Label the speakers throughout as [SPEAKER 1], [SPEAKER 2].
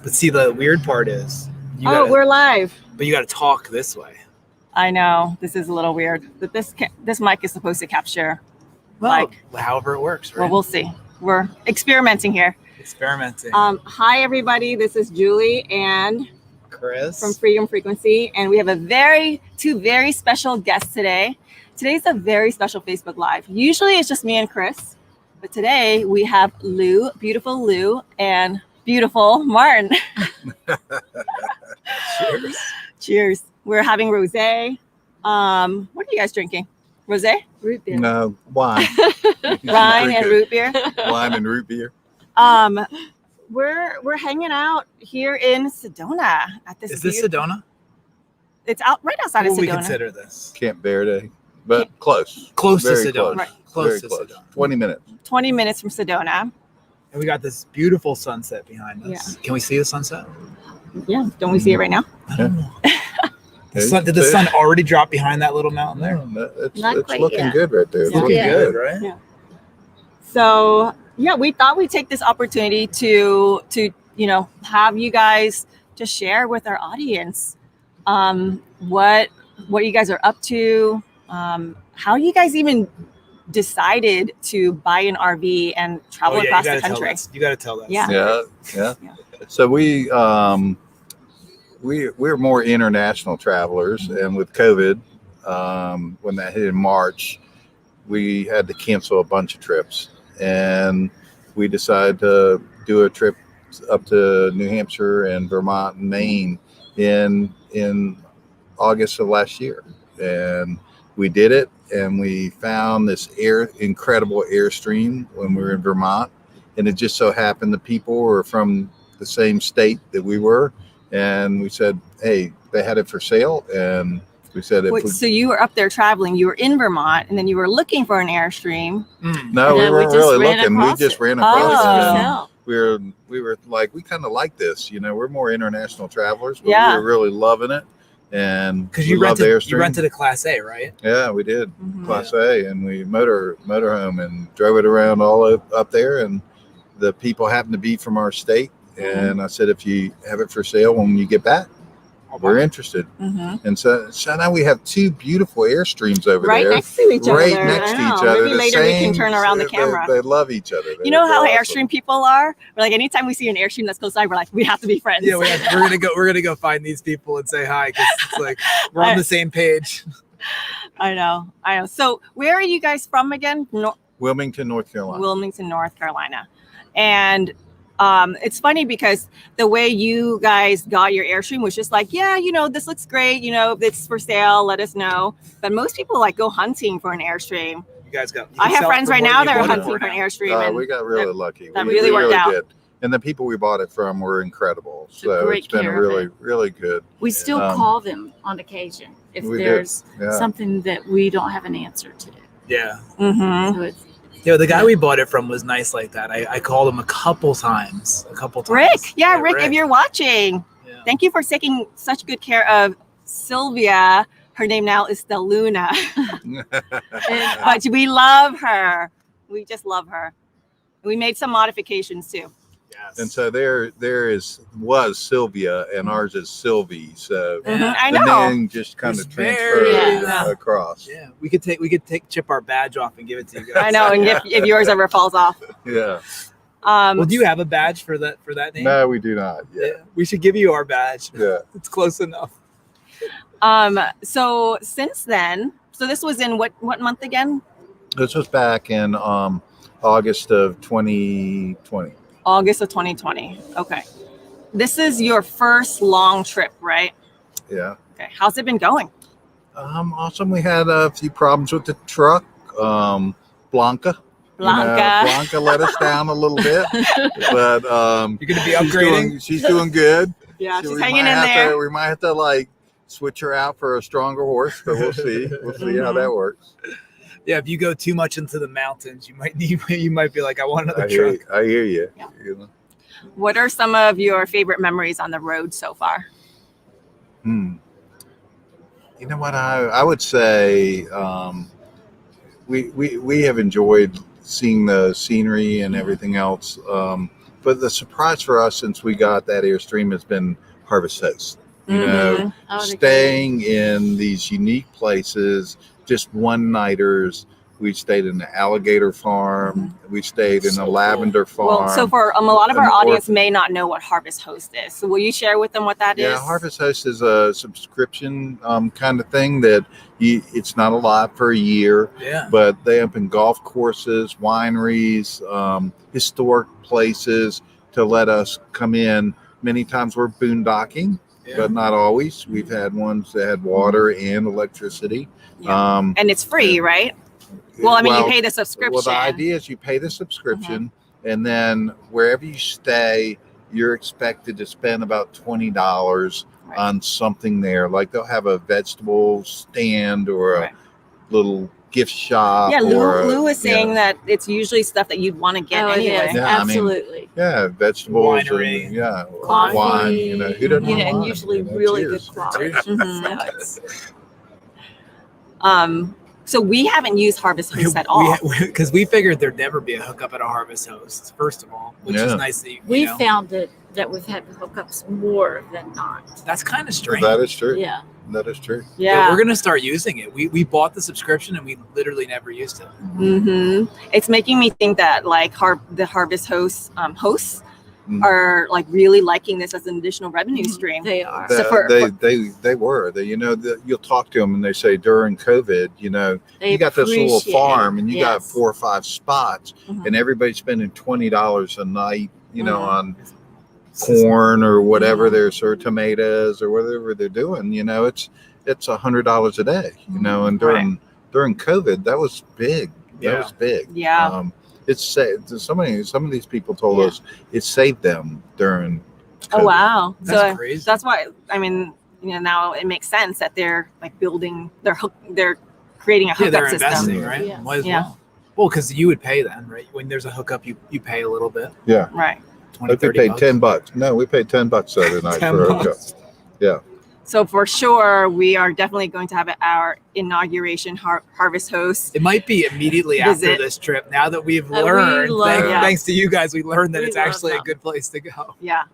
[SPEAKER 1] But see, the weird part is,
[SPEAKER 2] we're live.
[SPEAKER 1] But you got to talk this way.
[SPEAKER 2] I know this is a little weird, but this mic is supposed to capture.
[SPEAKER 1] Well, however it works, right?
[SPEAKER 2] Well, we'll see. We're experimenting here. Hi, everybody. This is Julie and
[SPEAKER 1] Chris
[SPEAKER 2] from Freedom Frequency, and we have two very special guests today. Today's a very special Facebook Live. Usually it's just me and Chris, but today we have beautiful Lou, and beautiful Martin.
[SPEAKER 1] Cheers.
[SPEAKER 2] Cheers. We're having rosé. What are you guys drinking? Rosé?
[SPEAKER 3] Root beer. No, wine.
[SPEAKER 2] Wine and root beer.
[SPEAKER 3] Wine and root beer.
[SPEAKER 2] We're hanging out here in Sedona at this.
[SPEAKER 1] Is this Sedona?
[SPEAKER 2] It's out right outside of Sedona.
[SPEAKER 1] We consider this
[SPEAKER 3] Camp Verde, but close.
[SPEAKER 1] Close to
[SPEAKER 3] Very
[SPEAKER 1] Sedona.
[SPEAKER 3] Close.
[SPEAKER 2] Right.
[SPEAKER 1] Close
[SPEAKER 3] Very
[SPEAKER 1] to
[SPEAKER 3] close.
[SPEAKER 1] Sedona.
[SPEAKER 3] 20 minutes.
[SPEAKER 2] 20 minutes from Sedona.
[SPEAKER 1] And we got this beautiful sunset behind us.
[SPEAKER 2] Yeah.
[SPEAKER 1] Can we see the sunset?
[SPEAKER 2] Yeah. Don't we see it right now?
[SPEAKER 1] I don't know. Did the sun already drop behind that little mountain there?
[SPEAKER 3] It's looking good right there. It's
[SPEAKER 1] Looking
[SPEAKER 3] looking
[SPEAKER 1] good, right?
[SPEAKER 2] Yeah. So yeah, we thought we'd take this opportunity to have you guys just share with our audience what you guys are up to, how you guys even decided to buy an RV and travel across the country.
[SPEAKER 1] You got to tell that.
[SPEAKER 2] Yeah.
[SPEAKER 3] Yeah. So we're more international travelers, and with COVID, when that hit in March, we had to cancel a bunch of trips, and we decided to do a trip up to New Hampshire and Vermont and Maine in August of last year, and we did it. And we found this incredible Airstream when we were in Vermont, and it just so happened the people were from the same state that we were, and we said, hey, they had it for sale, and we said,
[SPEAKER 2] so you were up there traveling, you were in Vermont, and then you were looking for an Airstream.
[SPEAKER 3] No, we weren't really looking. We just ran across it. We were like, we kind of like this, we're more international travelers, but we were really loving it. And
[SPEAKER 1] because you rented a Class A, right?
[SPEAKER 3] Yeah, we did. Class A, and we motorhome and drove it around all up there, and the people happened to be from our state. And I said, if you have it for sale when you get back, we're interested. And so now we have two beautiful Airstreams over there.
[SPEAKER 2] Right next to each other.
[SPEAKER 3] Maybe
[SPEAKER 2] later we can turn around the camera.
[SPEAKER 3] They love each other.
[SPEAKER 2] You know how Airstream people are? We're like, anytime we see an Airstream that's close by, we're like, we have to be friends.
[SPEAKER 1] Yeah, we're gonna go find these people and say hi, because it's like we're on the same page.
[SPEAKER 2] I know. So where are you guys from again?
[SPEAKER 3] Wilmington, North Carolina.
[SPEAKER 2] Wilmington, North Carolina. And it's funny because the way you guys got your Airstream was just like, this looks great. It's for sale. Let us know. But most people go hunting for an Airstream.
[SPEAKER 1] You guys got.
[SPEAKER 2] I have friends right now that are hunting for an Airstream.
[SPEAKER 3] We got really lucky.
[SPEAKER 2] That really worked out.
[SPEAKER 3] Did. And the people we bought it from were incredible. So it's been really, really good.
[SPEAKER 4] We still call them on occasion if there's something that we don't have an answer to.
[SPEAKER 1] Yeah.
[SPEAKER 2] Mm-hmm.
[SPEAKER 1] So the guy we bought it from was nice like that. I called him a couple times.
[SPEAKER 2] Rick. Yeah, Rick, if you're watching, thank you for taking such good care of Sylvia. Her name now is Deluna. But we love her. We just love her. We made some modifications too.
[SPEAKER 1] Yes.
[SPEAKER 3] And so there was Sylvia, and ours is Sylvie. So
[SPEAKER 2] I
[SPEAKER 3] the
[SPEAKER 2] know.
[SPEAKER 3] name just kind of transferred across.
[SPEAKER 1] Yeah, we could chip our badge off and give it to you guys.
[SPEAKER 2] I know, and if yours ever falls off.
[SPEAKER 3] Yeah.
[SPEAKER 1] Well, do you have a badge for that name?
[SPEAKER 3] No, we do not. Yeah.
[SPEAKER 1] We should give you our badge.
[SPEAKER 3] Yeah.
[SPEAKER 1] It's close enough.
[SPEAKER 2] So since then, this was in what month again?
[SPEAKER 3] This was back in August of 2020.
[SPEAKER 2] August of 2020. Okay. This is your first long trip, right?
[SPEAKER 3] Yeah.
[SPEAKER 2] Okay. How's it been going?
[SPEAKER 3] Awesome. We had a few problems with the truck. Blanca let us down a little bit, but
[SPEAKER 1] you're gonna be upgrading.
[SPEAKER 3] She's doing good.
[SPEAKER 2] Yeah, she's hanging in there.
[SPEAKER 3] We might have to switch her out for a stronger horse, but we'll see. We'll see how that works.
[SPEAKER 1] Yeah, if you go too much into the mountains, you might be like, I want another truck.
[SPEAKER 3] I hear you.
[SPEAKER 2] Yeah. What are some of your favorite memories on the road so far?
[SPEAKER 3] You know what? I would say we have enjoyed seeing the scenery and everything else. But the surprise for us since we got that Airstream has been Harvest Host. You know,
[SPEAKER 4] Oh, they're
[SPEAKER 3] staying in these unique places, just one-nighters. We stayed in the alligator farm. We stayed in
[SPEAKER 1] So
[SPEAKER 3] a
[SPEAKER 1] cool.
[SPEAKER 3] lavender farm.
[SPEAKER 2] Well, so for a lot of our
[SPEAKER 3] An
[SPEAKER 2] audience may not know what Harvest Host is. So will you share with them what that is?
[SPEAKER 3] Yeah, Harvest Host is a subscription kind of thing that it's not a lot for a year,
[SPEAKER 1] Yeah.
[SPEAKER 3] but they open golf courses, wineries, historic places to let us come in. Many times we're boondocking,
[SPEAKER 1] Yeah.
[SPEAKER 3] but not always. We've had ones that had water and electricity.
[SPEAKER 2] Yeah. And it's free, right? Well, I mean, you pay the subscription.
[SPEAKER 3] Well, the idea is you pay the subscription, and then wherever you stay, you're expected to spend about $20 on something there. Like they'll have a vegetable stand or a little gift shop.
[SPEAKER 2] Yeah,
[SPEAKER 3] or
[SPEAKER 2] Lou was saying that it's usually stuff that you'd want to get anyway.
[SPEAKER 3] Yeah, I mean,
[SPEAKER 4] absolutely.
[SPEAKER 3] yeah, vegetables.
[SPEAKER 1] Winery.
[SPEAKER 3] And,
[SPEAKER 4] Coffee,
[SPEAKER 3] wine. You know, who doesn't want
[SPEAKER 4] and
[SPEAKER 3] wine?
[SPEAKER 4] usually
[SPEAKER 3] You know,
[SPEAKER 4] really
[SPEAKER 3] cheers.
[SPEAKER 4] good quality.
[SPEAKER 2] Mhm. So we haven't used Harvest Host at all.
[SPEAKER 1] Because we figured there'd never be a hookup at a Harvest Host, first of all, which is nice that
[SPEAKER 4] We
[SPEAKER 1] know.
[SPEAKER 4] found that we've had hookups more than not.
[SPEAKER 1] That's kind of strange.
[SPEAKER 3] That is true.
[SPEAKER 4] Yeah.
[SPEAKER 3] That is true.
[SPEAKER 2] Yeah.
[SPEAKER 1] We're gonna start using it. We bought the subscription and we literally never used it.
[SPEAKER 2] It's making me think that like the Harvest Host hosts
[SPEAKER 3] Mm.
[SPEAKER 2] are like really liking this as an additional revenue stream.
[SPEAKER 4] They are.
[SPEAKER 2] So for-
[SPEAKER 3] They were. You know, you'll talk to them and they say during COVID, you know,
[SPEAKER 4] They
[SPEAKER 3] you got this little
[SPEAKER 4] appreciate
[SPEAKER 3] farm and you got
[SPEAKER 4] yes.
[SPEAKER 3] 4 or 5 spots and everybody's spending $20 a night, you know, on corn or whatever or tomatoes or whatever they're doing. You know, it's $100 a day, you know, and during COVID, that was big. That was big.
[SPEAKER 2] Yeah.
[SPEAKER 3] It's saved. Some of these people told us it saved them during COVID.
[SPEAKER 2] Oh wow!
[SPEAKER 1] That's crazy.
[SPEAKER 2] That's why I mean, you know, now it makes sense that they're like building they're creating a hookup
[SPEAKER 1] they're
[SPEAKER 2] system.
[SPEAKER 1] investing, right?
[SPEAKER 4] Yeah.
[SPEAKER 1] Might as
[SPEAKER 2] Yeah.
[SPEAKER 1] well. Well, because you would pay then, right? When there's a hookup, you pay a little bit.
[SPEAKER 3] Yeah.
[SPEAKER 2] Right.
[SPEAKER 1] 20,
[SPEAKER 3] Like we
[SPEAKER 1] 30
[SPEAKER 3] paid
[SPEAKER 1] bucks.
[SPEAKER 3] $10. No, we paid $10 the other night for a hookup. Yeah.
[SPEAKER 2] So for sure, we are definitely going to have our inauguration Harvest Host.
[SPEAKER 1] It might be immediately
[SPEAKER 2] Visit.
[SPEAKER 1] after this trip. Now that we've
[SPEAKER 4] We
[SPEAKER 1] learned,
[SPEAKER 4] love
[SPEAKER 2] that.
[SPEAKER 1] thanks to you guys, we learned that
[SPEAKER 4] We
[SPEAKER 1] it's
[SPEAKER 4] love
[SPEAKER 1] actually a
[SPEAKER 4] that.
[SPEAKER 1] good place to go.
[SPEAKER 2] Yeah.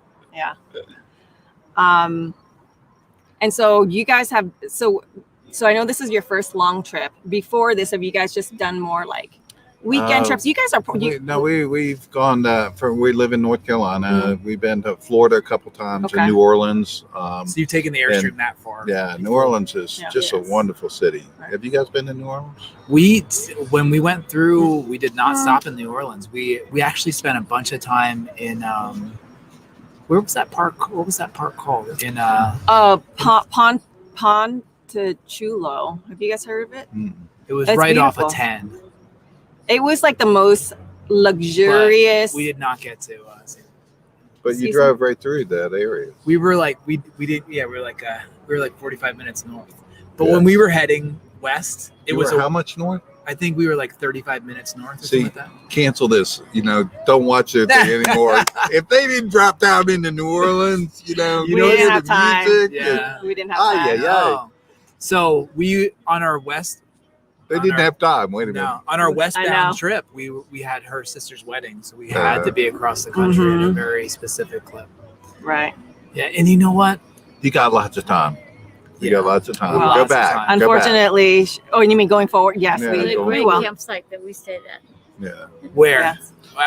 [SPEAKER 2] And so you guys have so I know this is your first long trip. Before this, have you guys just done more like weekend trips? You guys are
[SPEAKER 3] We've gone we live in North Carolina. We've been to Florida a couple times,
[SPEAKER 2] Okay.
[SPEAKER 3] and New Orleans.
[SPEAKER 1] So you've taken the Airstream that far.
[SPEAKER 3] Yeah, New Orleans is just a
[SPEAKER 4] Yes.
[SPEAKER 3] wonderful city.
[SPEAKER 2] Right.
[SPEAKER 3] Have you guys been to New Orleans?
[SPEAKER 1] When we went through, we did not stop in New Orleans. We actually spent a bunch of time in where was that park? What was that park called? In
[SPEAKER 2] Pontechulo. Have you guys heard of it?
[SPEAKER 1] it was
[SPEAKER 2] It's
[SPEAKER 1] right off
[SPEAKER 2] beautiful.
[SPEAKER 1] of 10.
[SPEAKER 2] It was like the most luxurious.
[SPEAKER 1] We did not get to.
[SPEAKER 3] But you
[SPEAKER 2] Season?
[SPEAKER 3] drove right through that area.
[SPEAKER 1] We were like we did we were like 45 minutes north. But
[SPEAKER 3] Yeah.
[SPEAKER 1] when we were heading west, it
[SPEAKER 3] You
[SPEAKER 1] was
[SPEAKER 3] were how much north?
[SPEAKER 1] I think we were like 35 minutes north or
[SPEAKER 3] See,
[SPEAKER 1] something like that.
[SPEAKER 3] Cancel this. You know, don't watch it anymore. If they didn't drop down into New Orleans, you know,
[SPEAKER 2] We didn't
[SPEAKER 3] hear
[SPEAKER 2] have
[SPEAKER 3] the
[SPEAKER 2] time.
[SPEAKER 3] music,
[SPEAKER 1] Yeah.
[SPEAKER 2] We didn't have time.
[SPEAKER 3] Yeah.
[SPEAKER 1] So we on our west
[SPEAKER 3] they
[SPEAKER 1] On
[SPEAKER 3] didn't
[SPEAKER 1] our-
[SPEAKER 3] have time. Wait a minute.
[SPEAKER 1] no, on our
[SPEAKER 2] I know.
[SPEAKER 1] westbound trip, we had her sister's wedding, so we had to be across the country in a very specific clip.
[SPEAKER 2] Right.
[SPEAKER 1] Yeah, and you know what?
[SPEAKER 3] You got lots of time. You got lots of time.
[SPEAKER 1] Lots
[SPEAKER 3] Go
[SPEAKER 1] of
[SPEAKER 3] back.
[SPEAKER 1] time.
[SPEAKER 3] Go back.
[SPEAKER 2] Unfortunately, you mean going forward? Yes,
[SPEAKER 3] Yeah,
[SPEAKER 2] we,
[SPEAKER 4] The
[SPEAKER 3] go
[SPEAKER 2] we
[SPEAKER 4] great
[SPEAKER 2] will.
[SPEAKER 4] campsite that we stayed at.
[SPEAKER 3] Yeah.
[SPEAKER 1] Where?
[SPEAKER 2] Yeah.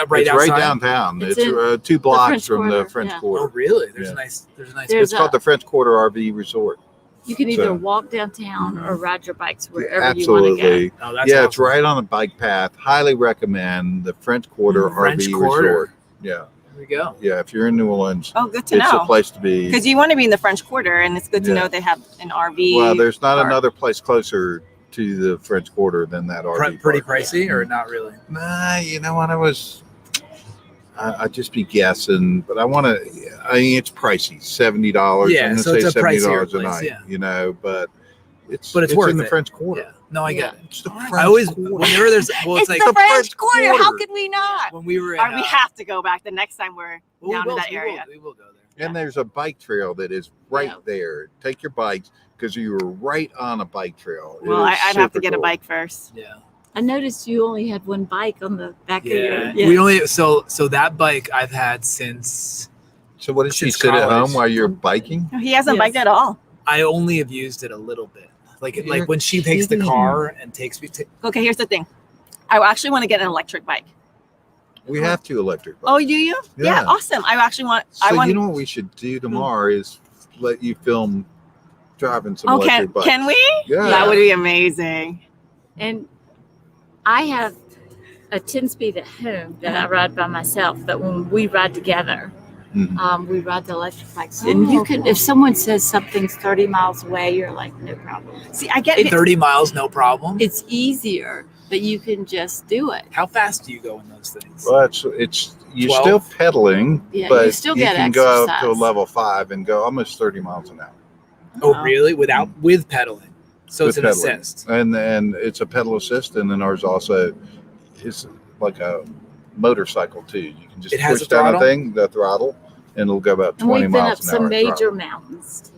[SPEAKER 1] Right
[SPEAKER 3] It's
[SPEAKER 1] outside.
[SPEAKER 3] right downtown.
[SPEAKER 4] It's
[SPEAKER 3] It's
[SPEAKER 4] in
[SPEAKER 3] 2 blocks
[SPEAKER 4] French
[SPEAKER 3] from the
[SPEAKER 4] Quarter,
[SPEAKER 3] French
[SPEAKER 4] yeah.
[SPEAKER 1] Oh,
[SPEAKER 3] Quarter.
[SPEAKER 1] really? There's
[SPEAKER 3] Yeah.
[SPEAKER 1] a nice.
[SPEAKER 4] There's
[SPEAKER 3] It's called the French Quarter RV Resort.
[SPEAKER 4] You can either
[SPEAKER 3] So-
[SPEAKER 4] walk downtown or ride your bikes wherever you want to go.
[SPEAKER 3] Absolutely.
[SPEAKER 1] Oh, that's
[SPEAKER 3] Yeah, it's
[SPEAKER 1] awesome.
[SPEAKER 3] right on a bike path. Highly recommend the French Quarter
[SPEAKER 1] French
[SPEAKER 3] RV
[SPEAKER 1] Quarter.
[SPEAKER 3] Resort. Yeah.
[SPEAKER 1] There we go.
[SPEAKER 3] Yeah. If you're in New Orleans,
[SPEAKER 2] Oh, good to
[SPEAKER 3] it's
[SPEAKER 2] know.
[SPEAKER 3] a place to be.
[SPEAKER 2] Because you want to be in the French Quarter, and it's good to
[SPEAKER 3] Yeah.
[SPEAKER 2] know they have an RV.
[SPEAKER 3] Well, there's not
[SPEAKER 2] park.
[SPEAKER 3] another place closer to the French Quarter than that RV.
[SPEAKER 1] Pretty
[SPEAKER 3] park.
[SPEAKER 1] pricey, or not really?
[SPEAKER 3] Nah, you know what? I'd just be guessing, but I mean, it's pricey, $70.
[SPEAKER 1] Yeah,
[SPEAKER 3] I'm gonna
[SPEAKER 1] so
[SPEAKER 3] say
[SPEAKER 1] it's a pricier
[SPEAKER 3] $70 a
[SPEAKER 1] place,
[SPEAKER 3] night,
[SPEAKER 1] yeah.
[SPEAKER 3] you know, but it's
[SPEAKER 1] worth
[SPEAKER 3] in the
[SPEAKER 1] it.
[SPEAKER 3] French Quarter.
[SPEAKER 1] Yeah. No, I get it.
[SPEAKER 3] It's the French
[SPEAKER 1] I always
[SPEAKER 3] Quarter.
[SPEAKER 1] whenever there's well, it's like
[SPEAKER 2] the French
[SPEAKER 3] French
[SPEAKER 2] Quarter. How
[SPEAKER 3] Quarter.
[SPEAKER 2] could we not?
[SPEAKER 1] when we were in.
[SPEAKER 2] Or we have to go back the next time we're down in that area.
[SPEAKER 1] We will go there.
[SPEAKER 3] And there's a bike trail that is right
[SPEAKER 4] Yeah.
[SPEAKER 3] there. Take your bikes because you were right on a bike trail. It
[SPEAKER 2] Well,
[SPEAKER 3] is
[SPEAKER 2] I'd have to
[SPEAKER 3] super
[SPEAKER 2] get a
[SPEAKER 3] cool.
[SPEAKER 2] bike first.
[SPEAKER 1] Yeah.
[SPEAKER 4] I noticed you only had one bike on the back of your.
[SPEAKER 1] Yeah, we only so that bike I've had since.
[SPEAKER 3] So what did she
[SPEAKER 1] Since
[SPEAKER 3] sit at
[SPEAKER 1] college.
[SPEAKER 3] home while you're biking?
[SPEAKER 2] He hasn't
[SPEAKER 4] Yes.
[SPEAKER 2] biked at all.
[SPEAKER 1] I only have used it a little bit. Like
[SPEAKER 3] You're
[SPEAKER 1] when she takes the
[SPEAKER 3] kidding.
[SPEAKER 1] car and takes me to.
[SPEAKER 2] Okay, here's the thing. I actually want to get an electric bike.
[SPEAKER 3] We have 2 electric bikes.
[SPEAKER 2] Oh, do you? Yeah,
[SPEAKER 3] Yeah.
[SPEAKER 2] awesome. I actually want.
[SPEAKER 3] So
[SPEAKER 2] I want.
[SPEAKER 3] you know what we should do tomorrow is let you film driving some
[SPEAKER 2] Oh,
[SPEAKER 3] electric bikes.
[SPEAKER 2] can we?
[SPEAKER 3] Yeah.
[SPEAKER 2] That would be amazing.
[SPEAKER 4] And I have a 10-speed at home that I ride by myself. But when we ride together,
[SPEAKER 3] Mhm.
[SPEAKER 4] we ride the electric bikes. And you can, if someone says something's 30 miles away, you're like, no problem.
[SPEAKER 2] See, I get it.
[SPEAKER 1] 30 miles, no problem.
[SPEAKER 4] It's easier, but you can just do it.
[SPEAKER 1] How fast do you go in those things?
[SPEAKER 3] Well, it's you're
[SPEAKER 1] 12?
[SPEAKER 3] still pedaling,
[SPEAKER 4] Yeah,
[SPEAKER 3] but
[SPEAKER 4] you still get
[SPEAKER 3] can go up to a
[SPEAKER 4] exercise.
[SPEAKER 3] level 5 and go almost 30 miles an hour.
[SPEAKER 1] Oh, really? With pedaling? So it's
[SPEAKER 3] With
[SPEAKER 1] an
[SPEAKER 3] pedaling.
[SPEAKER 1] assist.
[SPEAKER 3] And it's a pedal assist, and then ours also is like a motorcycle too. You can just
[SPEAKER 1] It has
[SPEAKER 3] push
[SPEAKER 1] a
[SPEAKER 3] down
[SPEAKER 1] throttle?
[SPEAKER 3] the thing, the throttle, and it'll go about
[SPEAKER 4] And
[SPEAKER 3] 20
[SPEAKER 4] we've been up
[SPEAKER 3] miles an hour.
[SPEAKER 4] some
[SPEAKER 3] at
[SPEAKER 4] major
[SPEAKER 3] throttle.
[SPEAKER 4] mountains too.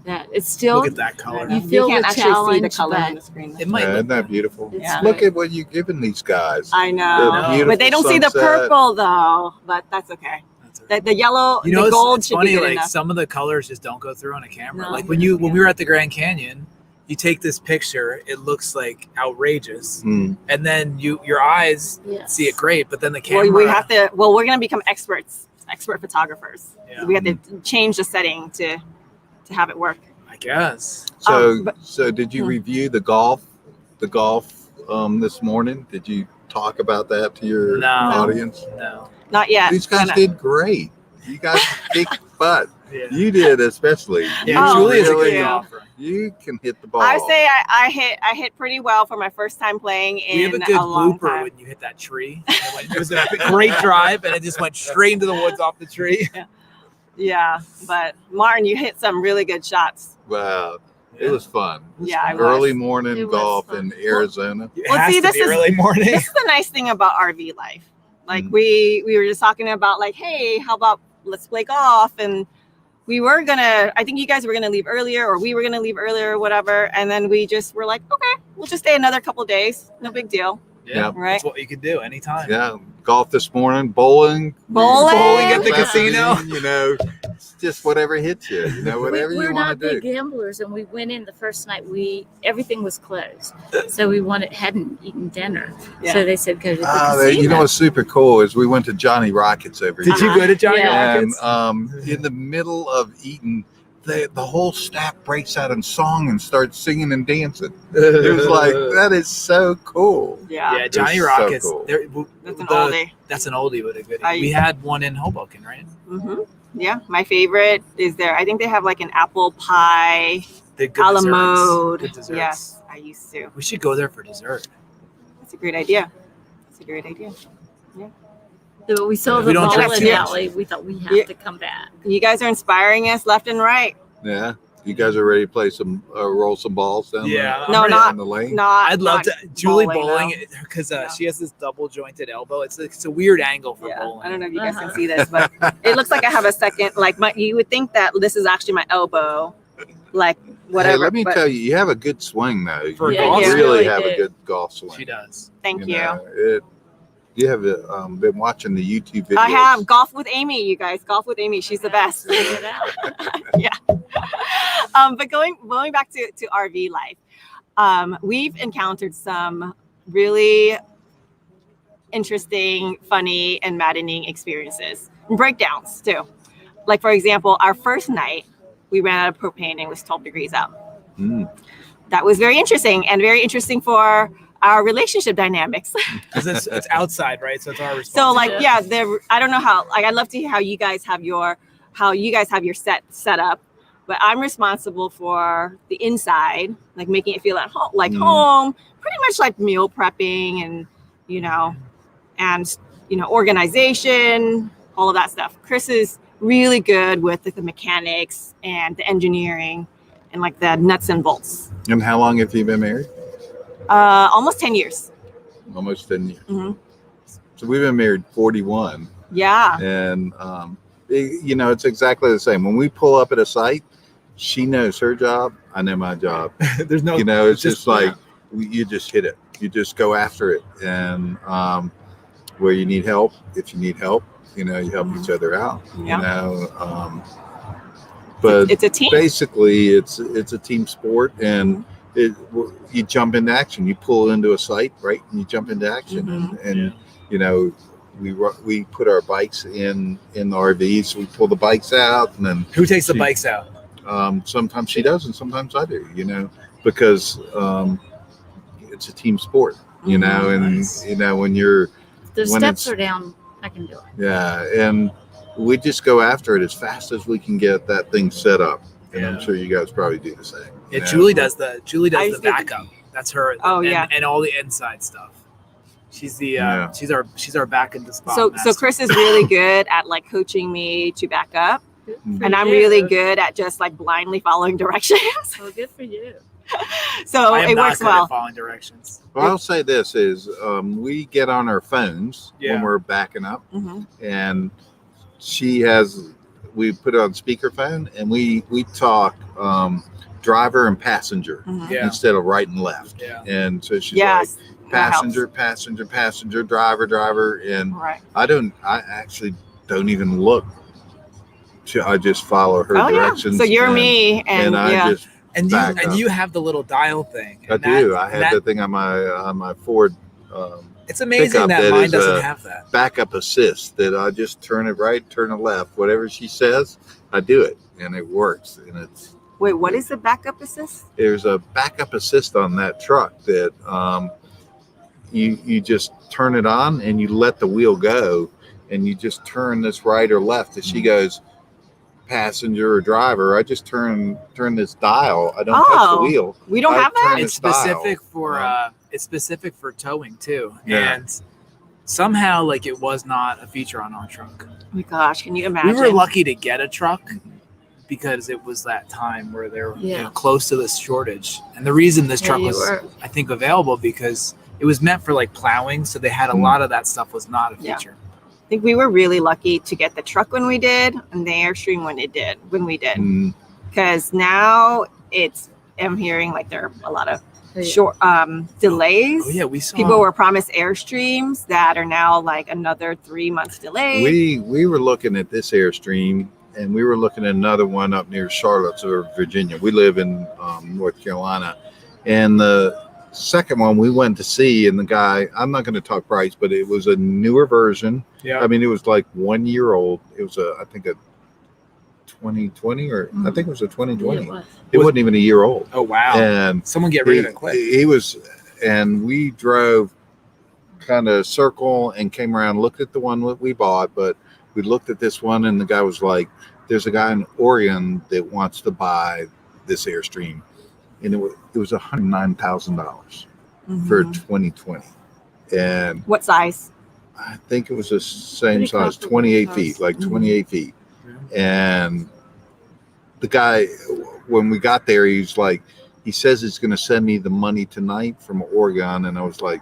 [SPEAKER 4] That it's still
[SPEAKER 1] Look at that color.
[SPEAKER 4] You feel
[SPEAKER 2] can't
[SPEAKER 4] the
[SPEAKER 2] actually see the
[SPEAKER 4] challenge,
[SPEAKER 2] color on
[SPEAKER 4] but
[SPEAKER 2] the screen.
[SPEAKER 1] It might
[SPEAKER 3] Yeah,
[SPEAKER 1] look
[SPEAKER 3] isn't that
[SPEAKER 1] good.
[SPEAKER 3] beautiful?
[SPEAKER 2] Yeah.
[SPEAKER 3] Look at what you're giving these guys.
[SPEAKER 2] I know.
[SPEAKER 1] No.
[SPEAKER 3] beautiful
[SPEAKER 2] But they don't see the
[SPEAKER 3] sunset.
[SPEAKER 2] purple though. But that's okay.
[SPEAKER 1] That's okay.
[SPEAKER 2] The yellow,
[SPEAKER 1] You know,
[SPEAKER 2] the
[SPEAKER 1] it's,
[SPEAKER 2] gold
[SPEAKER 1] it's
[SPEAKER 2] should
[SPEAKER 1] funny.
[SPEAKER 2] be good
[SPEAKER 1] Like
[SPEAKER 2] enough.
[SPEAKER 1] some of the colors just don't go through on a camera.
[SPEAKER 2] No.
[SPEAKER 1] Like when we were at the Grand Canyon, you take this picture, it looks like outrageous,
[SPEAKER 3] Mm.
[SPEAKER 1] and then your eyes
[SPEAKER 4] yes.
[SPEAKER 1] see it great, but then the camera.
[SPEAKER 2] Well, we have to. Well, we're gonna become expert photographers.
[SPEAKER 1] Yeah.
[SPEAKER 2] We have to change the setting to have it work.
[SPEAKER 1] I guess.
[SPEAKER 3] So,
[SPEAKER 2] but-
[SPEAKER 3] so did you review the golf this morning? Did you talk about that to your
[SPEAKER 1] No.
[SPEAKER 3] audience?
[SPEAKER 1] No.
[SPEAKER 2] Not yet.
[SPEAKER 3] These guys did great. You guys kicked butt.
[SPEAKER 1] Yeah.
[SPEAKER 3] You did especially.
[SPEAKER 1] Yeah,
[SPEAKER 2] Oh,
[SPEAKER 1] Julie is a
[SPEAKER 3] really-
[SPEAKER 1] good
[SPEAKER 2] yeah.
[SPEAKER 1] golfer.
[SPEAKER 3] You can hit the ball.
[SPEAKER 2] I say I hit pretty well for my first time playing
[SPEAKER 1] We have
[SPEAKER 2] in
[SPEAKER 1] a good
[SPEAKER 2] long
[SPEAKER 1] blooper
[SPEAKER 2] time.
[SPEAKER 1] when you hit that tree. It was a great drive, and it just went straight into the woods off the tree.
[SPEAKER 2] Yeah, but Martin, you hit some really good shots.
[SPEAKER 3] Wow. It was fun.
[SPEAKER 2] Yeah, I was.
[SPEAKER 3] Early morning
[SPEAKER 4] It was
[SPEAKER 3] golf
[SPEAKER 4] fun.
[SPEAKER 3] in Arizona.
[SPEAKER 1] It
[SPEAKER 2] Well,
[SPEAKER 1] has
[SPEAKER 2] see,
[SPEAKER 1] to
[SPEAKER 2] this
[SPEAKER 1] be
[SPEAKER 2] is-
[SPEAKER 1] early morning.
[SPEAKER 2] This is the nice thing about RV life. Like
[SPEAKER 3] Mm.
[SPEAKER 2] we were just talking about like, hey, how about let's play golf? And I think you guys were gonna leave earlier, or we were gonna leave earlier, or whatever. And then we just were like, okay, we'll just stay another couple days. No big deal.
[SPEAKER 1] Yeah,
[SPEAKER 2] Right.
[SPEAKER 1] that's what you could do anytime.
[SPEAKER 3] Yeah, golf this morning, bowling
[SPEAKER 2] Bowling
[SPEAKER 1] at the casino.
[SPEAKER 3] You know, it's just whatever hits you. You know, whatever
[SPEAKER 4] we're
[SPEAKER 3] you
[SPEAKER 4] not
[SPEAKER 3] want to
[SPEAKER 4] big
[SPEAKER 3] do.
[SPEAKER 4] gamblers, and we went in the first night. Everything was closed, so we hadn't eaten dinner.
[SPEAKER 2] Yeah.
[SPEAKER 4] So they said go to the
[SPEAKER 3] Ah,
[SPEAKER 4] casino.
[SPEAKER 3] you know what's super cool is we went to Johnny Rockets every
[SPEAKER 1] Did
[SPEAKER 3] year.
[SPEAKER 1] you go to Johnny
[SPEAKER 4] Yeah.
[SPEAKER 3] And
[SPEAKER 1] Rockets?
[SPEAKER 3] in the middle of eating, the whole staff breaks out in song and starts singing and dancing. It was like, that is so cool.
[SPEAKER 2] Yeah,
[SPEAKER 1] Yeah, Johnny
[SPEAKER 3] so
[SPEAKER 1] Rockets.
[SPEAKER 3] cool.
[SPEAKER 2] that's an oldie.
[SPEAKER 1] That's an oldie, but a goodie.
[SPEAKER 2] I-
[SPEAKER 1] We had one in Hoboken, right?
[SPEAKER 2] Hmm. Yeah, my favorite is there. I think they have like an apple pie
[SPEAKER 1] The good
[SPEAKER 2] a la
[SPEAKER 1] desserts.
[SPEAKER 2] mode.
[SPEAKER 1] Good desserts.
[SPEAKER 2] Yes, I used to.
[SPEAKER 1] We should go there for dessert.
[SPEAKER 2] That's a great idea. That's a great idea.
[SPEAKER 4] So we saw
[SPEAKER 1] We
[SPEAKER 4] the
[SPEAKER 1] don't drink
[SPEAKER 4] bowling
[SPEAKER 1] too much.
[SPEAKER 4] alley. We thought we have
[SPEAKER 2] Yeah.
[SPEAKER 4] to come back.
[SPEAKER 2] You guys are inspiring us left and right.
[SPEAKER 3] Yeah. You guys are ready to play some, roll some balls down
[SPEAKER 1] Yeah,
[SPEAKER 3] there?
[SPEAKER 1] I'm
[SPEAKER 2] No,
[SPEAKER 1] ready.
[SPEAKER 2] not-
[SPEAKER 3] down the lane?
[SPEAKER 2] Not.
[SPEAKER 1] I'd love
[SPEAKER 2] not-
[SPEAKER 1] to. Julie
[SPEAKER 2] bowling,
[SPEAKER 1] bowling
[SPEAKER 2] though.
[SPEAKER 1] because
[SPEAKER 2] Yeah.
[SPEAKER 1] she has this double jointed elbow. It's a weird angle for
[SPEAKER 2] Yeah,
[SPEAKER 1] bowling.
[SPEAKER 2] I don't know if you guys
[SPEAKER 4] Uh-huh.
[SPEAKER 2] can see this, but it looks like I have a second. Like you would think that this is actually my elbow, like whatever.
[SPEAKER 3] Hey, let me
[SPEAKER 2] but
[SPEAKER 3] tell you, you have a good swing though.
[SPEAKER 1] For
[SPEAKER 3] you
[SPEAKER 1] golf,
[SPEAKER 3] really,
[SPEAKER 2] you
[SPEAKER 4] really
[SPEAKER 3] have a
[SPEAKER 4] do.
[SPEAKER 3] good golf swing.
[SPEAKER 1] She does.
[SPEAKER 2] Thank you.
[SPEAKER 3] know, you have been watching the YouTube videos.
[SPEAKER 2] I have golf with Amy. You guys, golf with Amy. She's the best.
[SPEAKER 4] Figure it out.
[SPEAKER 2] But going back to RV life, we've encountered some really interesting, funny, and maddening experiences, and breakdowns too. Like for example, our first night, we ran out of propane and it was 12 degrees out.
[SPEAKER 3] Mm.
[SPEAKER 2] That was very interesting for our relationship dynamics.
[SPEAKER 1] Because it's outside, right? So it's our
[SPEAKER 2] So
[SPEAKER 1] responsibility.
[SPEAKER 2] like, I don't know how, like, I'd love to hear how you guys have your set up, but I'm responsible for the inside, like making it feel at home, home, pretty much like meal prepping and, organization, all of that stuff. Chris is really good with the mechanics and the engineering and like the nuts and bolts.
[SPEAKER 3] And how long have you been married?
[SPEAKER 2] Almost 10 years.
[SPEAKER 3] Almost 10 years.
[SPEAKER 2] Hmm.
[SPEAKER 3] So we've been married 41.
[SPEAKER 2] Yeah.
[SPEAKER 3] And, it's exactly the same. When we pull up at a site, she knows her job. I know my job.
[SPEAKER 1] There's no.
[SPEAKER 3] It's just like, you just hit it. you just go after it, and where you need help, if you need help, you help each other out. But
[SPEAKER 2] it's a team.
[SPEAKER 3] Basically, it's a team sport, and you jump into action. You pull into a site, right, and you jump into action, and we put our bikes in the RVs. We pull the bikes out, and then
[SPEAKER 1] who takes the bikes out?
[SPEAKER 3] Sometimes she does, and sometimes I do. Because it's a team sport. And
[SPEAKER 1] Nice.
[SPEAKER 3] when you're
[SPEAKER 4] The
[SPEAKER 3] when
[SPEAKER 4] steps
[SPEAKER 3] it's-
[SPEAKER 4] are down. I can do it.
[SPEAKER 3] Yeah, and we just go after it as fast as we can get that thing set up. And I'm sure you guys probably do the same.
[SPEAKER 1] Yeah, Julie does the
[SPEAKER 2] I
[SPEAKER 1] the
[SPEAKER 2] see.
[SPEAKER 1] backup. That's her.
[SPEAKER 2] Oh,
[SPEAKER 1] and,
[SPEAKER 2] yeah.
[SPEAKER 1] and all the inside stuff. She's the she's our back into spot.
[SPEAKER 2] So
[SPEAKER 1] master.
[SPEAKER 2] Chris is really good at like coaching me to back up,
[SPEAKER 3] Mhm.
[SPEAKER 2] and I'm really good at just like blindly following directions.
[SPEAKER 4] Well, good for you.
[SPEAKER 2] So
[SPEAKER 1] I am
[SPEAKER 2] it
[SPEAKER 1] not
[SPEAKER 2] works
[SPEAKER 1] good
[SPEAKER 2] well.
[SPEAKER 1] at following directions.
[SPEAKER 3] Well, I'll say this is we get on our phones when we're backing up, and we put it on speakerphone, and we talk driver and passenger
[SPEAKER 1] Yeah.
[SPEAKER 3] instead of right and left.
[SPEAKER 1] Yeah.
[SPEAKER 3] And so she's
[SPEAKER 2] Yes.
[SPEAKER 3] like
[SPEAKER 2] that helps.
[SPEAKER 3] passenger, driver, and
[SPEAKER 2] Right.
[SPEAKER 3] I actually don't even look. I just follow her
[SPEAKER 2] Oh yeah.
[SPEAKER 3] directions.
[SPEAKER 2] So you're
[SPEAKER 3] and,
[SPEAKER 2] me, and
[SPEAKER 3] I
[SPEAKER 2] yeah.
[SPEAKER 3] just
[SPEAKER 1] And
[SPEAKER 3] back up.
[SPEAKER 1] you have the little dial thing.
[SPEAKER 3] I
[SPEAKER 1] and
[SPEAKER 3] do.
[SPEAKER 1] that-
[SPEAKER 3] I
[SPEAKER 1] and
[SPEAKER 3] had
[SPEAKER 1] that-
[SPEAKER 3] that thing on my Ford
[SPEAKER 1] It's amazing
[SPEAKER 3] pickup
[SPEAKER 1] that
[SPEAKER 3] that
[SPEAKER 1] mine
[SPEAKER 3] is,
[SPEAKER 1] doesn't have that.
[SPEAKER 3] backup assist that I just turn it right, turn it left, whatever she says, I do it, and it works. And
[SPEAKER 2] Wait, what is the backup assist?
[SPEAKER 3] there's a backup assist on that truck that you just turn it on and you let the wheel go, and you just turn this right or left. If she goes passenger or driver, I just turn this dial. I don't touch the wheel.
[SPEAKER 2] We don't
[SPEAKER 3] I
[SPEAKER 2] have that.
[SPEAKER 3] turn
[SPEAKER 1] It's
[SPEAKER 3] this dial.
[SPEAKER 1] specific for it's specific for towing too.
[SPEAKER 3] Yeah.
[SPEAKER 1] And somehow like it was not a feature on our truck.
[SPEAKER 2] Oh my gosh, can you imagine?
[SPEAKER 1] We were lucky to get a truck because it was that time where they were close to this shortage. And the reason this truck was I think available because it was meant for like plowing, so they had a lot of that stuff was not a feature.
[SPEAKER 2] I think we were really lucky to get the truck when we did, and the Airstream when we did. Because now I'm hearing like there are a lot of short delays.
[SPEAKER 1] Oh yeah, we saw
[SPEAKER 2] People were promised Airstreams that are now like another 3 months delayed.
[SPEAKER 3] We were looking at this Airstream, and we were looking at another one up near Charlottesville, Virginia. We live in North Carolina, and the second one we went to see, and the guy, I'm not going to talk price, but it was a newer version.
[SPEAKER 1] Yeah.
[SPEAKER 3] I mean, it was like 1 year old. It was I think a 2020, or I think it was a 2020.
[SPEAKER 4] Yeah,
[SPEAKER 3] It wasn't even a year old.
[SPEAKER 1] Oh wow.
[SPEAKER 3] And
[SPEAKER 1] Someone get rid of it quick.
[SPEAKER 3] he was, and we drove kind of circle and came around, looked at the one that we bought, but we looked at this one, and the guy was like, there's a guy in Oregon that wants to buy this Airstream. And it was $109,000 for 2020. And
[SPEAKER 2] What size?
[SPEAKER 3] I think it was the same
[SPEAKER 4] Pretty
[SPEAKER 3] size,
[SPEAKER 4] comfortable
[SPEAKER 3] 28
[SPEAKER 4] size.
[SPEAKER 3] feet, like 28 feet. And the guy, when we got there, he says he's going to send me the money tonight from Oregon. And I was like,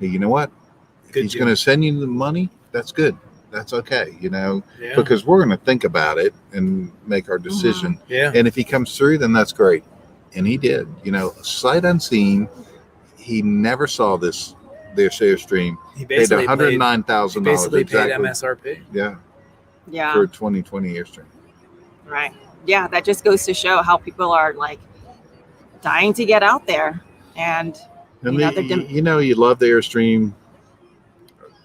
[SPEAKER 3] hey, you know what? If
[SPEAKER 1] Good
[SPEAKER 3] he's
[SPEAKER 1] deal.
[SPEAKER 3] going to send you the money, that's good. That's okay,
[SPEAKER 1] Yeah.
[SPEAKER 3] because we're going to think about it and make our decision.
[SPEAKER 1] Yeah.
[SPEAKER 3] And if he comes through, then that's great. And he did, sight unseen. He never saw this Airstream.
[SPEAKER 1] He
[SPEAKER 3] Paid
[SPEAKER 1] basically
[SPEAKER 3] $109,000
[SPEAKER 1] basically paid
[SPEAKER 3] exactly.
[SPEAKER 1] MSRP.
[SPEAKER 3] Yeah,
[SPEAKER 2] Yeah.
[SPEAKER 3] for 2020 Airstream.
[SPEAKER 2] Right. Yeah, that just goes to show how people are like dying to get out there. And
[SPEAKER 3] And
[SPEAKER 2] they're
[SPEAKER 3] you love the Airstream.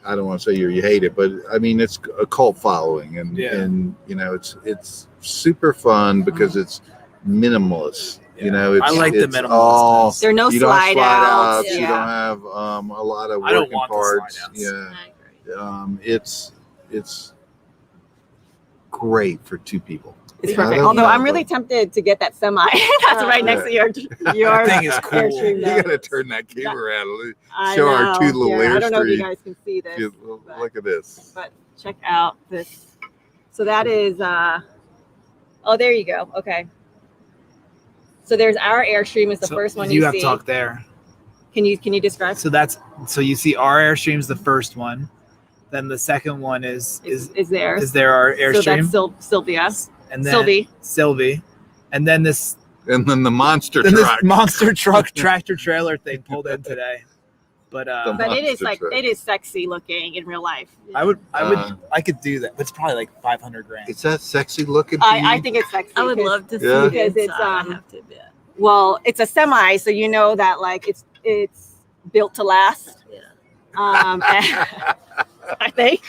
[SPEAKER 3] I don't want to say you hate it, but I mean it's a cult following, and it's super fun because it's minimalist.
[SPEAKER 1] Yeah. I like the
[SPEAKER 3] it's
[SPEAKER 1] minimalist.
[SPEAKER 3] all-
[SPEAKER 2] there are no
[SPEAKER 3] you don't have
[SPEAKER 2] slide outs.
[SPEAKER 3] You
[SPEAKER 2] Yeah.
[SPEAKER 3] don't have a lot of
[SPEAKER 1] I don't
[SPEAKER 3] working
[SPEAKER 1] want the
[SPEAKER 3] parts.
[SPEAKER 1] slide outs.
[SPEAKER 3] Yeah,
[SPEAKER 4] I agree.
[SPEAKER 3] it's great for two people.
[SPEAKER 2] It's
[SPEAKER 3] Yeah, I
[SPEAKER 2] perfect.
[SPEAKER 3] don't
[SPEAKER 2] Although
[SPEAKER 3] know,
[SPEAKER 2] I'm really
[SPEAKER 3] but-
[SPEAKER 2] tempted to get that semi. That's right next to your
[SPEAKER 1] That thing is cool.
[SPEAKER 2] Airstream.
[SPEAKER 3] You
[SPEAKER 2] though.
[SPEAKER 3] got to turn that camera around.
[SPEAKER 2] I
[SPEAKER 3] show our
[SPEAKER 2] know.
[SPEAKER 3] two little
[SPEAKER 2] Yeah, I don't know if you
[SPEAKER 3] Airstream.
[SPEAKER 2] guys can see this.
[SPEAKER 3] Look at this.
[SPEAKER 2] But check out this. So that is there you go. Okay. So there's our Airstream is the first one you
[SPEAKER 1] have
[SPEAKER 2] see.
[SPEAKER 1] talk there.
[SPEAKER 2] Can you describe?
[SPEAKER 1] So you see our Airstream's the first one. Then the second one is
[SPEAKER 2] there.
[SPEAKER 1] there our Airstream.
[SPEAKER 2] So that's Sylvia.
[SPEAKER 1] and then Sylvie. And then this
[SPEAKER 3] And then the monster
[SPEAKER 1] then
[SPEAKER 3] truck.
[SPEAKER 1] this monster truck tractor trailer thing pulled in today. But
[SPEAKER 2] it is
[SPEAKER 3] monster
[SPEAKER 2] like
[SPEAKER 3] truck.
[SPEAKER 2] it is sexy looking in real life.
[SPEAKER 1] I could do that, but it's probably like 500 grand.
[SPEAKER 3] Is that sexy looking?
[SPEAKER 2] I think it's sexy.
[SPEAKER 4] I would love to see
[SPEAKER 3] Yeah.
[SPEAKER 4] it
[SPEAKER 2] Because it's,
[SPEAKER 4] inside, I have to admit.
[SPEAKER 2] Well, it's a semi, so you know that like it's built to last.
[SPEAKER 4] Yeah.
[SPEAKER 2] I think.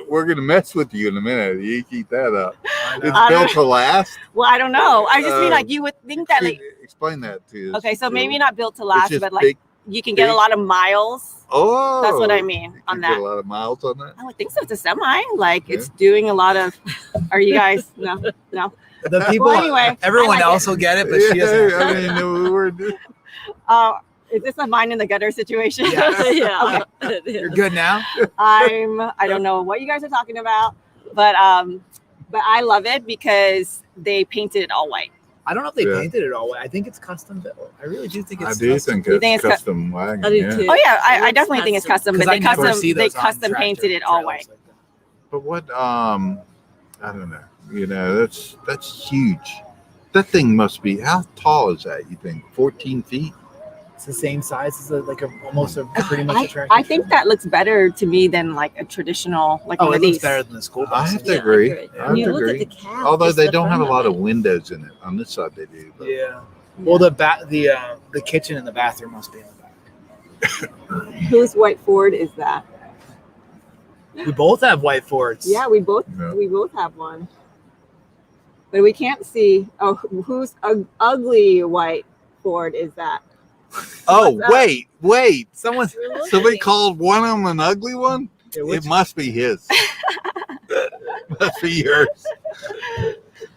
[SPEAKER 3] We're gonna mess with you in a minute. You keep that up.
[SPEAKER 1] I know.
[SPEAKER 3] It's built to last.
[SPEAKER 2] Well, I don't know. I just mean like you would think that like
[SPEAKER 3] Explain that to us.
[SPEAKER 2] okay, so maybe
[SPEAKER 3] Julie.
[SPEAKER 2] not built to
[SPEAKER 3] It's
[SPEAKER 2] last,
[SPEAKER 3] just
[SPEAKER 2] but like
[SPEAKER 3] big.
[SPEAKER 2] you can get a lot of miles.
[SPEAKER 3] Oh,
[SPEAKER 2] That's what I mean
[SPEAKER 3] you
[SPEAKER 2] on
[SPEAKER 3] get a
[SPEAKER 2] that.
[SPEAKER 3] lot of miles on that.
[SPEAKER 2] I would think so. It's a semi. Like
[SPEAKER 3] Yeah.
[SPEAKER 2] it's doing a lot of. Are you guys no?
[SPEAKER 1] The people,
[SPEAKER 2] Well, anyway,
[SPEAKER 1] everyone
[SPEAKER 2] I like
[SPEAKER 1] else will get it, but she doesn't.
[SPEAKER 3] I mean, no, we're
[SPEAKER 2] Is this a mine in the gutter situation?
[SPEAKER 1] Yes.
[SPEAKER 4] Yeah. it is.
[SPEAKER 1] You're good now.
[SPEAKER 2] I don't know what you guys are talking about, but I love it because they painted it all white.
[SPEAKER 1] I don't know if they
[SPEAKER 3] Yeah.
[SPEAKER 1] painted it all white. I think it's custom built. I really do think
[SPEAKER 3] I
[SPEAKER 1] it's
[SPEAKER 3] do
[SPEAKER 1] custom.
[SPEAKER 3] think
[SPEAKER 2] You
[SPEAKER 3] it's
[SPEAKER 2] think it's
[SPEAKER 3] custom wagon.
[SPEAKER 4] I do
[SPEAKER 3] yeah.
[SPEAKER 4] too.
[SPEAKER 2] Oh yeah, I
[SPEAKER 4] It's
[SPEAKER 2] definitely think it's custom, but
[SPEAKER 1] 'Cause
[SPEAKER 2] they
[SPEAKER 1] I never see
[SPEAKER 2] they
[SPEAKER 1] those on
[SPEAKER 2] custom
[SPEAKER 1] tractor
[SPEAKER 2] painted it all
[SPEAKER 1] trailers
[SPEAKER 2] white.
[SPEAKER 1] like that.
[SPEAKER 3] But what? I don't know. You know, that's huge. That thing must be. How tall is that? You think 14 feet?
[SPEAKER 1] It's the same size as almost pretty much a tractor.
[SPEAKER 2] I think that looks better to me than like a traditional like
[SPEAKER 1] Oh,
[SPEAKER 2] one
[SPEAKER 1] it
[SPEAKER 2] of
[SPEAKER 1] looks
[SPEAKER 2] these.
[SPEAKER 1] better than the school
[SPEAKER 3] I
[SPEAKER 1] buses.
[SPEAKER 3] have to
[SPEAKER 4] Yeah,
[SPEAKER 3] agree.
[SPEAKER 4] agree.
[SPEAKER 3] I have
[SPEAKER 4] When you
[SPEAKER 3] to
[SPEAKER 4] look
[SPEAKER 3] agree.
[SPEAKER 4] at the cab,
[SPEAKER 3] Although
[SPEAKER 4] just
[SPEAKER 3] they
[SPEAKER 4] the
[SPEAKER 3] don't have a
[SPEAKER 4] front
[SPEAKER 3] lot of
[SPEAKER 4] it.
[SPEAKER 3] windows in it. On this side they do. But
[SPEAKER 1] Yeah. Well, the kitchen and the bathroom must be in the back.
[SPEAKER 2] Whose white Ford is that?
[SPEAKER 1] We both have white Fords.
[SPEAKER 2] Yeah, we both have one, but we can't see. Oh, whose ugly white Ford is that?
[SPEAKER 3] Oh,
[SPEAKER 2] What's up?
[SPEAKER 3] wait.
[SPEAKER 1] Someone's.
[SPEAKER 3] Somebody called one of them an ugly one? It must be his. Must be yours.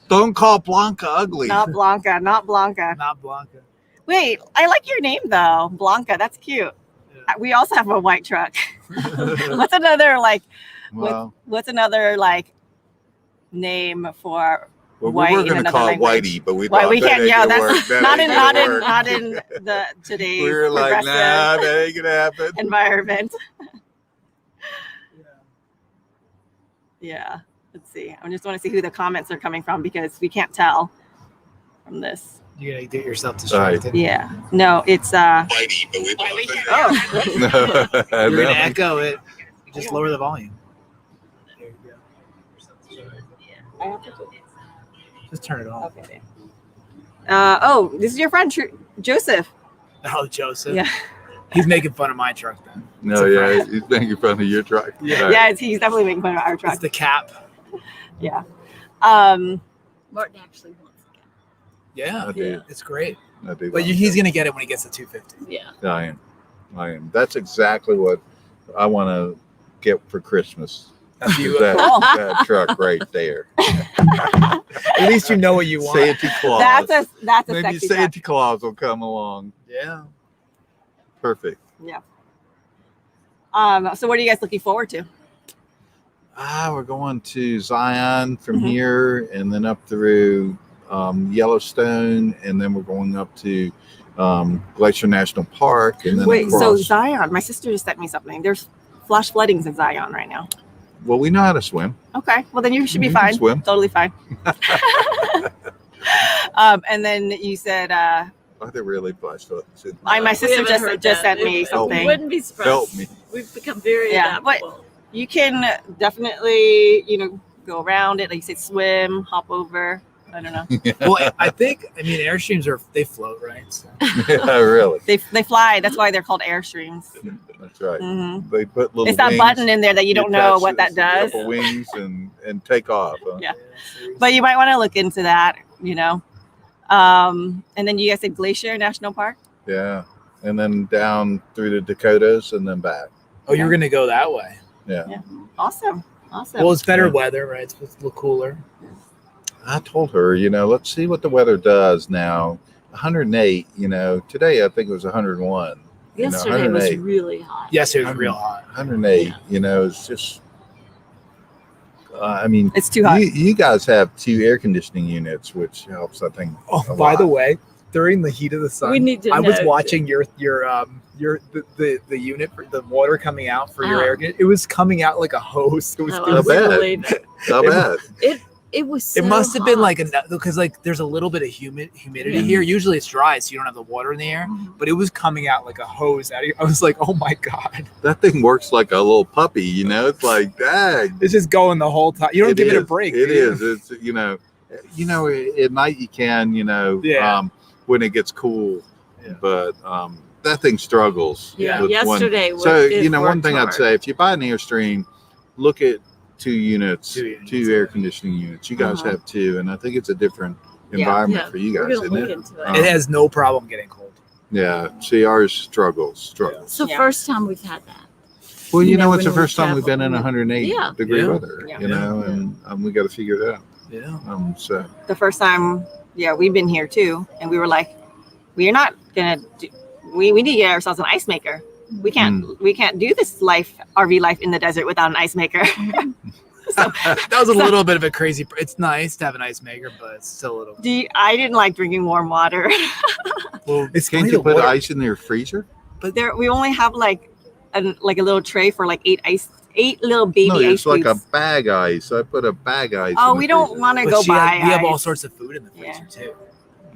[SPEAKER 3] Don't call Blanca ugly.
[SPEAKER 2] Not Blanca. Not Blanca.
[SPEAKER 1] Not Blanca.
[SPEAKER 2] Wait, I like your name though, Blanca. That's cute.
[SPEAKER 1] Yeah.
[SPEAKER 2] We also have a white truck. What's another like?
[SPEAKER 3] Well,
[SPEAKER 2] What's another like name for
[SPEAKER 3] we
[SPEAKER 2] white
[SPEAKER 3] were
[SPEAKER 2] in
[SPEAKER 3] going to
[SPEAKER 2] another
[SPEAKER 3] call it
[SPEAKER 2] language?
[SPEAKER 3] Whitey, but we
[SPEAKER 2] Why
[SPEAKER 3] thought
[SPEAKER 2] we
[SPEAKER 3] that
[SPEAKER 2] can't?
[SPEAKER 3] ain't
[SPEAKER 2] Yeah,
[SPEAKER 3] gonna
[SPEAKER 2] that's
[SPEAKER 3] work. That
[SPEAKER 2] not
[SPEAKER 3] ain't
[SPEAKER 2] in
[SPEAKER 3] gonna work.
[SPEAKER 2] the today's
[SPEAKER 3] We were like,
[SPEAKER 2] progressive
[SPEAKER 3] nah, that ain't gonna happen.
[SPEAKER 2] environment. Yeah. Let's see. I just want to see who the comments are coming from because we can't tell from this.
[SPEAKER 1] You're gonna get yourself distracted.
[SPEAKER 2] Yeah. No, it's
[SPEAKER 3] Whitey, but we thought that.
[SPEAKER 2] oh.
[SPEAKER 1] You're gonna echo it. Just lower the volume. There you go.
[SPEAKER 2] I have to
[SPEAKER 1] Just turn it off.
[SPEAKER 2] okay. Oh, this is your friend Joseph.
[SPEAKER 1] Oh, Joseph.
[SPEAKER 2] Yeah.
[SPEAKER 1] He's making fun of my truck then.
[SPEAKER 3] No, yeah, he's making fun of your truck.
[SPEAKER 1] Yeah.
[SPEAKER 3] Right.
[SPEAKER 2] Yeah, he's definitely making fun of our truck.
[SPEAKER 1] It's the cap.
[SPEAKER 2] Yeah.
[SPEAKER 4] Martin actually wants it.
[SPEAKER 1] Yeah,
[SPEAKER 3] I do.
[SPEAKER 1] it's great.
[SPEAKER 3] I do.
[SPEAKER 1] But he's gonna get it when he gets the 250.
[SPEAKER 4] Yeah.
[SPEAKER 3] I am. That's exactly what I want to get for Christmas.
[SPEAKER 1] That's you.
[SPEAKER 3] That truck right there.
[SPEAKER 1] At least you know what you want.
[SPEAKER 3] Santa Claus.
[SPEAKER 2] That's a
[SPEAKER 3] Maybe
[SPEAKER 2] sexy
[SPEAKER 3] Santa
[SPEAKER 2] truck.
[SPEAKER 3] Claus will come along.
[SPEAKER 1] Yeah.
[SPEAKER 3] Perfect.
[SPEAKER 2] Yeah. So what are you guys looking forward to?
[SPEAKER 3] We're going to Zion from
[SPEAKER 2] Mhm.
[SPEAKER 3] here and then up through Yellowstone, and then we're going up to Glacier National Park, and then
[SPEAKER 2] Wait, so
[SPEAKER 3] across.
[SPEAKER 2] Zion, my sister just sent me something. There's flash floodings in Zion right now.
[SPEAKER 3] Well, we know how to swim.
[SPEAKER 2] Okay, well then you should be
[SPEAKER 3] You can
[SPEAKER 2] fine.
[SPEAKER 3] swim.
[SPEAKER 2] Totally fine. And then you said,
[SPEAKER 3] Are they really flash floods?
[SPEAKER 2] my sister
[SPEAKER 4] haven't heard
[SPEAKER 2] just
[SPEAKER 4] that.
[SPEAKER 2] sent me
[SPEAKER 4] It
[SPEAKER 2] something.
[SPEAKER 4] wouldn't be surprised.
[SPEAKER 3] Help me.
[SPEAKER 4] We've become very
[SPEAKER 2] Yeah, but-
[SPEAKER 4] adaptable.
[SPEAKER 2] You can definitely, go around it. Like you said, swim, hop over. I don't know.
[SPEAKER 1] Well, I Airstreams they float, right? So.
[SPEAKER 3] Yeah, really.
[SPEAKER 2] They fly. That's why they're called Airstreams.
[SPEAKER 3] That's right.
[SPEAKER 2] hmm
[SPEAKER 3] They put little
[SPEAKER 2] It's that
[SPEAKER 3] wings,
[SPEAKER 2] button in there that you don't know
[SPEAKER 3] attach
[SPEAKER 2] what that
[SPEAKER 3] a
[SPEAKER 2] does.
[SPEAKER 3] couple wings and take off. Huh?
[SPEAKER 2] Yeah. But you might want to look into that, And then you guys said Glacier National Park.
[SPEAKER 3] Yeah. And then down through the Dakotas and then back.
[SPEAKER 1] Oh, you were gonna go that way.
[SPEAKER 3] Yeah.
[SPEAKER 2] Awesome.
[SPEAKER 1] Well, it's better
[SPEAKER 3] Yeah.
[SPEAKER 1] weather, right? It's a little cooler.
[SPEAKER 3] I told her, let's see what the weather does now. 108, today I think it was 101.
[SPEAKER 4] Yesterday was
[SPEAKER 3] 108.
[SPEAKER 4] really hot.
[SPEAKER 1] Yes, it was real hot.
[SPEAKER 3] 108, it's just,
[SPEAKER 2] It's too hot.
[SPEAKER 3] you guys have 2 air conditioning units, which helps, I think.
[SPEAKER 1] Oh,
[SPEAKER 3] a
[SPEAKER 1] by
[SPEAKER 3] lot.
[SPEAKER 1] the way, during the heat of the sun,
[SPEAKER 4] We need to
[SPEAKER 1] I was
[SPEAKER 4] know.
[SPEAKER 1] watching the unit for the water coming out for your
[SPEAKER 4] Oh.
[SPEAKER 1] air. It was coming out like a hose. It was
[SPEAKER 4] Oh,
[SPEAKER 3] I
[SPEAKER 4] I
[SPEAKER 3] bet.
[SPEAKER 4] believe it.
[SPEAKER 3] Not bad.
[SPEAKER 4] It was. So
[SPEAKER 1] it must have been
[SPEAKER 4] hot.
[SPEAKER 1] like because like there's a little bit of humidity
[SPEAKER 4] Yeah.
[SPEAKER 1] here. Usually it's dry, so you don't have the water in the air.
[SPEAKER 4] Mhm.
[SPEAKER 1] But it was coming out like a hose out of you. I was like, oh my god,
[SPEAKER 3] That thing works like a little puppy, you know. It's like, dang.
[SPEAKER 1] it's just going the whole time. You don't give it a break.
[SPEAKER 3] It
[SPEAKER 1] do you?
[SPEAKER 3] is. It's at night you can,
[SPEAKER 1] Yeah.
[SPEAKER 3] when it gets cool,
[SPEAKER 1] Yeah.
[SPEAKER 3] but that thing struggles.
[SPEAKER 4] Yeah.
[SPEAKER 3] with
[SPEAKER 4] Yesterday.
[SPEAKER 3] So
[SPEAKER 4] it
[SPEAKER 3] one
[SPEAKER 4] worked
[SPEAKER 3] thing I'd
[SPEAKER 4] hard.
[SPEAKER 3] say, if you buy an Airstream, look at two units,
[SPEAKER 1] Two units,
[SPEAKER 3] two air conditioning units. You guys
[SPEAKER 2] Uh-huh.
[SPEAKER 3] have two, and I think it's a different
[SPEAKER 2] Yeah.
[SPEAKER 3] environment
[SPEAKER 4] Yeah.
[SPEAKER 3] for you
[SPEAKER 4] We're
[SPEAKER 3] guys,
[SPEAKER 4] gonna
[SPEAKER 3] isn't
[SPEAKER 4] look
[SPEAKER 3] it?
[SPEAKER 4] into it.
[SPEAKER 1] It has no problem getting cold.
[SPEAKER 3] Yeah. See, ours struggles.
[SPEAKER 4] So
[SPEAKER 2] Yeah.
[SPEAKER 4] first time we've had that.
[SPEAKER 3] Well,
[SPEAKER 4] You know,
[SPEAKER 3] it's the
[SPEAKER 4] when we
[SPEAKER 3] first time we've been in
[SPEAKER 4] travel.
[SPEAKER 3] 108
[SPEAKER 4] Yeah.
[SPEAKER 3] degree
[SPEAKER 1] Yeah.
[SPEAKER 3] weather,
[SPEAKER 2] Yeah.
[SPEAKER 3] and we got to figure it out.
[SPEAKER 1] Yeah.
[SPEAKER 3] So
[SPEAKER 2] The first time, we've been here too, and we were like, we're not gonna do. We need to get ourselves an ice maker. We can't do this RV life in the desert without an ice maker.
[SPEAKER 1] That was a little bit of a crazy. It's nice to have an ice maker, but it's still a little.
[SPEAKER 2] I didn't like drinking warm water.
[SPEAKER 1] Well, it's
[SPEAKER 3] can't
[SPEAKER 1] funny,
[SPEAKER 3] you
[SPEAKER 1] the
[SPEAKER 3] put
[SPEAKER 1] water-
[SPEAKER 3] ice in your freezer?
[SPEAKER 2] But we only have like a little tray for like 8 little baby
[SPEAKER 3] No,
[SPEAKER 2] ice
[SPEAKER 3] it's like
[SPEAKER 2] cubes.
[SPEAKER 3] a bag ice. I put a bag ice.
[SPEAKER 2] Oh,
[SPEAKER 3] in the
[SPEAKER 2] we don't
[SPEAKER 3] freezer.
[SPEAKER 2] want to
[SPEAKER 1] But
[SPEAKER 2] go
[SPEAKER 1] we
[SPEAKER 2] buy.
[SPEAKER 1] have all
[SPEAKER 2] ice.
[SPEAKER 1] sorts of food in the
[SPEAKER 2] Yeah.
[SPEAKER 1] freezer too.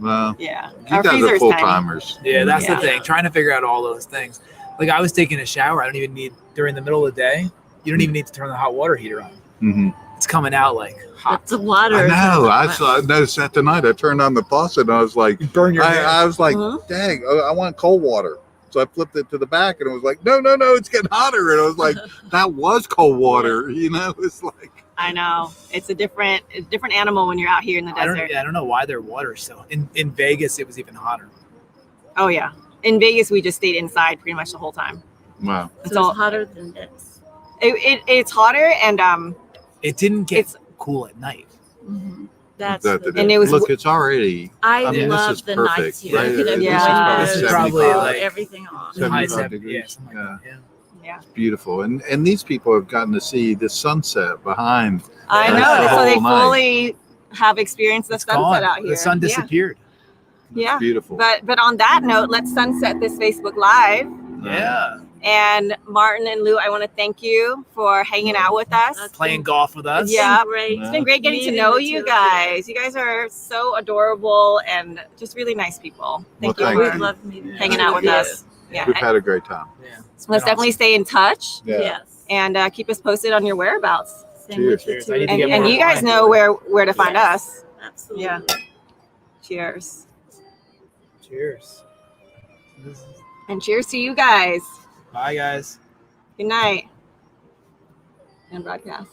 [SPEAKER 3] Well,
[SPEAKER 2] Yeah,
[SPEAKER 3] you
[SPEAKER 2] our
[SPEAKER 3] guys
[SPEAKER 2] freezer
[SPEAKER 3] are
[SPEAKER 2] is
[SPEAKER 3] full
[SPEAKER 2] tiny.
[SPEAKER 3] timers.
[SPEAKER 1] Yeah, that's
[SPEAKER 2] Yeah.
[SPEAKER 1] the thing. Trying to figure out all those things. Like I was taking a shower. I don't even need during the middle of the day. You don't even need to turn the hot water heater on.
[SPEAKER 3] Mm-hmm.
[SPEAKER 1] It's coming out like hot.
[SPEAKER 4] But the water.
[SPEAKER 3] I know. I noticed that tonight. I turned on the faucet and I was like,
[SPEAKER 1] You burn your hair.
[SPEAKER 3] I was like,
[SPEAKER 2] Mhm.
[SPEAKER 3] dang, I want cold water. So I flipped it to the back and it was like, no, it's getting hotter. And I was like, that was cold water. It's like,
[SPEAKER 2] I know it's a different animal when you're out here in the
[SPEAKER 1] I
[SPEAKER 2] desert.
[SPEAKER 1] don't know why their water's so. In Vegas, it was even hotter.
[SPEAKER 2] Oh yeah, in Vegas we just stayed inside pretty much the whole time.
[SPEAKER 3] wow.
[SPEAKER 4] So
[SPEAKER 2] It's
[SPEAKER 4] it's
[SPEAKER 2] all
[SPEAKER 4] hotter than this.
[SPEAKER 2] it's hotter and
[SPEAKER 1] It didn't get
[SPEAKER 2] It's-
[SPEAKER 1] cool at night.
[SPEAKER 4] Mhm. That's
[SPEAKER 3] That
[SPEAKER 4] the
[SPEAKER 3] did
[SPEAKER 2] And
[SPEAKER 3] it.
[SPEAKER 2] it was-
[SPEAKER 3] Look, it's already
[SPEAKER 4] I
[SPEAKER 1] mean,
[SPEAKER 3] this
[SPEAKER 4] love
[SPEAKER 3] is
[SPEAKER 4] the
[SPEAKER 3] perfect,
[SPEAKER 4] nights here.
[SPEAKER 3] right?
[SPEAKER 4] You could open
[SPEAKER 2] Yeah.
[SPEAKER 4] windows,
[SPEAKER 2] This
[SPEAKER 1] is probably
[SPEAKER 4] turn
[SPEAKER 1] like
[SPEAKER 4] everything off.
[SPEAKER 1] High
[SPEAKER 3] 75
[SPEAKER 1] seven,
[SPEAKER 3] degrees.
[SPEAKER 1] yeah, something like that.
[SPEAKER 2] yeah.
[SPEAKER 3] beautiful. And these people have gotten to see the sunset behind.
[SPEAKER 2] I
[SPEAKER 1] Yeah.
[SPEAKER 2] know.
[SPEAKER 1] The
[SPEAKER 2] So they
[SPEAKER 3] whole night.
[SPEAKER 2] fully have experienced the
[SPEAKER 1] It's
[SPEAKER 2] sunset
[SPEAKER 1] gone.
[SPEAKER 2] out here.
[SPEAKER 1] The sun
[SPEAKER 2] Yeah.
[SPEAKER 1] disappeared.
[SPEAKER 2] Yeah.
[SPEAKER 3] Beautiful.
[SPEAKER 2] But on that note, let's sunset this Facebook Live.
[SPEAKER 1] Yeah.
[SPEAKER 2] And Martin and Lou, I want to thank you for hanging out with us.
[SPEAKER 4] That's
[SPEAKER 1] Playing golf with us.
[SPEAKER 2] Yeah.
[SPEAKER 4] Great.
[SPEAKER 2] It's been great getting to
[SPEAKER 4] Meeting
[SPEAKER 2] know
[SPEAKER 4] the
[SPEAKER 2] you
[SPEAKER 4] two of
[SPEAKER 2] guys. You guys are so adorable and just really nice people. Thank
[SPEAKER 3] Well,
[SPEAKER 2] you
[SPEAKER 3] thank
[SPEAKER 2] for
[SPEAKER 3] you.
[SPEAKER 4] Love meeting
[SPEAKER 2] hanging
[SPEAKER 4] the
[SPEAKER 2] out
[SPEAKER 4] two
[SPEAKER 2] with
[SPEAKER 4] of
[SPEAKER 2] us.
[SPEAKER 4] you.
[SPEAKER 2] Yeah.
[SPEAKER 3] We've had a great time.
[SPEAKER 1] Yeah. It's
[SPEAKER 2] Let's
[SPEAKER 1] been
[SPEAKER 2] definitely stay in touch
[SPEAKER 4] Yes.
[SPEAKER 2] and keep us posted on your whereabouts.
[SPEAKER 4] Same with the
[SPEAKER 1] Cheers.
[SPEAKER 4] two
[SPEAKER 1] I need
[SPEAKER 4] of
[SPEAKER 1] to get
[SPEAKER 2] And
[SPEAKER 1] more
[SPEAKER 2] you guys
[SPEAKER 1] wine.
[SPEAKER 2] know where to find
[SPEAKER 4] Yes.
[SPEAKER 2] us.
[SPEAKER 4] Absolutely.
[SPEAKER 2] Yeah. Cheers.
[SPEAKER 1] Cheers.
[SPEAKER 2] And cheers to you guys.
[SPEAKER 1] Bye, guys.
[SPEAKER 2] Good night. And broadcast.